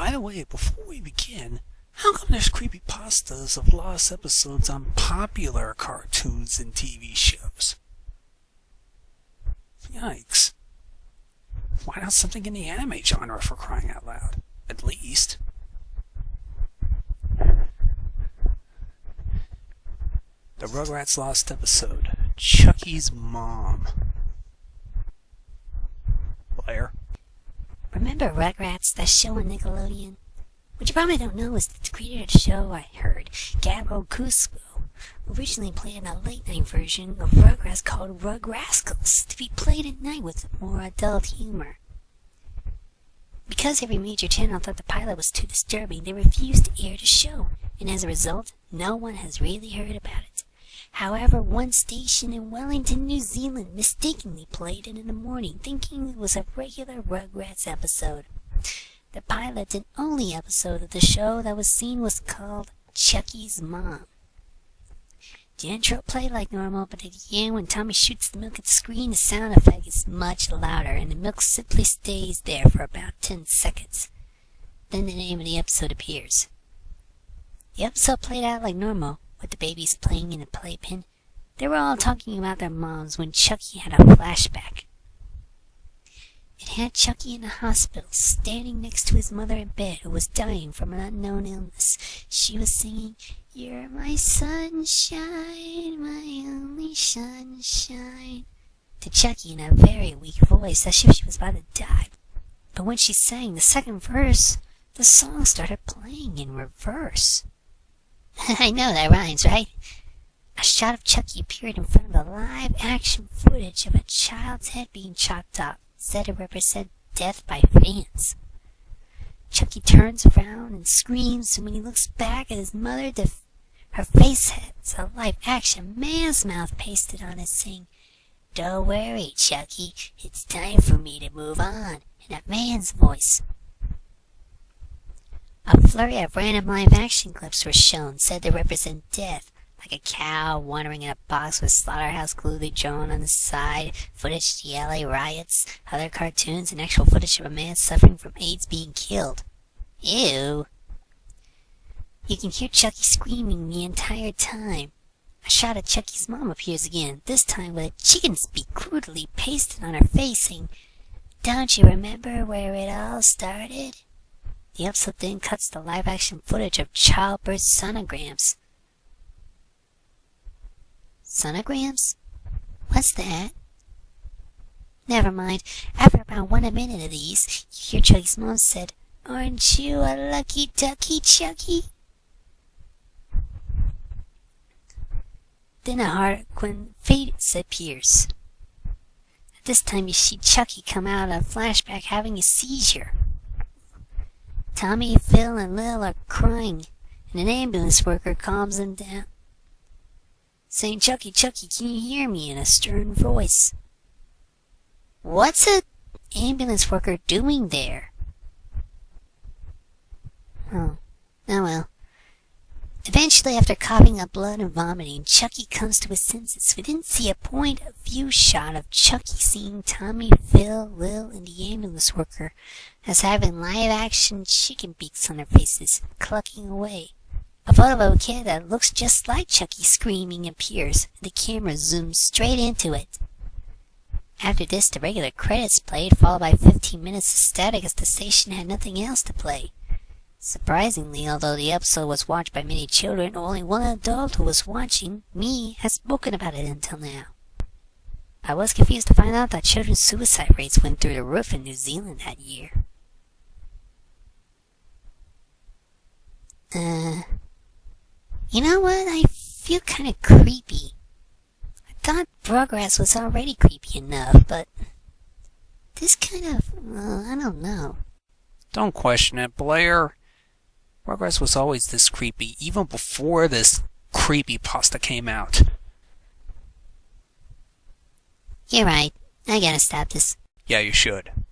By the way, before we begin, how come there's creepypastas of lost episodes on popular cartoons and TV shows? Yikes. Why not something in the anime genre, for crying out loud? At least. The Rugrats lost episode, Chuckie's mom. Blair? Remember Rugrats, that show on Nickelodeon? What you probably don't know is that the creator of the show, I heard, Gabbo Cusco, originally played a late-night version of Rugrats called Rugrascals, to be played at night with more adult humor. Because every major channel thought the pilot was too disturbing, they refused to air the show, and as a result, no one has really heard about it. However, one station in Wellington, New Zealand mistakenly played it in the morning, thinking it was a regular Rugrats episode. The pilot and only episode of the show that was seen was called Chuckie's Mom. The intro played like normal, but at the end, when Tommy shoots the milk at the screen, the sound effect is much louder, and the milk simply stays there for about 10 seconds. Then the name of the episode appears. The episode played out like normal, with the babies playing in a playpen. They were all talking about their moms when Chuckie had a flashback. It had Chuckie in the hospital, standing next to his mother in bed, who was dying from an unknown illness. She was singing, "You're my sunshine, my only sunshine," to Chuckie in a very weak voice, as if she was about to die. But when she sang the second verse, the song started playing in reverse. I know that rhymes, right? A shot of Chuckie appeared in front of the live-action footage of a child's head being chopped off, said to represent death by fans. Chuckie turns around and screams, and when he looks back at his mother, her face has a live-action man's mouth pasted on it, saying, "Don't worry, Chuckie, it's time for me to move on," in a man's voice. A flurry of random live-action clips were shown, said to represent death, like a cow wandering in a box with slaughterhouse clearly drawn on the side, footage of the LA riots, other cartoons, and actual footage of a man suffering from AIDS being killed. Ew. You can hear Chuckie screaming the entire time. A shot of Chuckie's mom appears again, this time with a chicken speak crudely pasted on her face, saying, "Don't you remember where it all started?" The episode then cuts to live-action footage of childbirth sonograms. Sonograms? What's that? Never mind. After about 1 minute of these, you hear Chuckie's mom said, "Aren't you a lucky ducky, Chuckie?" Then a harlequin face appears. At this time, you see Chuckie come out of a flashback having a seizure. Tommy, Phil, and Lil are crying, and an ambulance worker calms them down, saying, "Chuckie, Chuckie, can you hear me?" in a stern voice. What's an ambulance worker doing there? Oh well. Eventually, after coughing up blood and vomiting, Chuckie comes to his senses. We didn't see a point of view shot of Chuckie seeing Tommy, Phil, Lil, and the ambulance worker as having live-action chicken beaks on their faces, clucking away. A photo of a kid that looks just like Chuckie screaming appears, and the camera zooms straight into it. After this, the regular credits played, followed by 15 minutes of static as the station had nothing else to play. Surprisingly, although the episode was watched by many children, only one adult who was watching, me, has spoken about it until now. I was confused to find out that children's suicide rates went through the roof in New Zealand that year. You know what? I feel kind of creepy. I thought Rugrats was already creepy enough, but this kind of, I don't know. Don't question it, Blair. Rugrats was always this creepy, even before this creepypasta came out. You're right. I gotta stop this. Yeah, you should.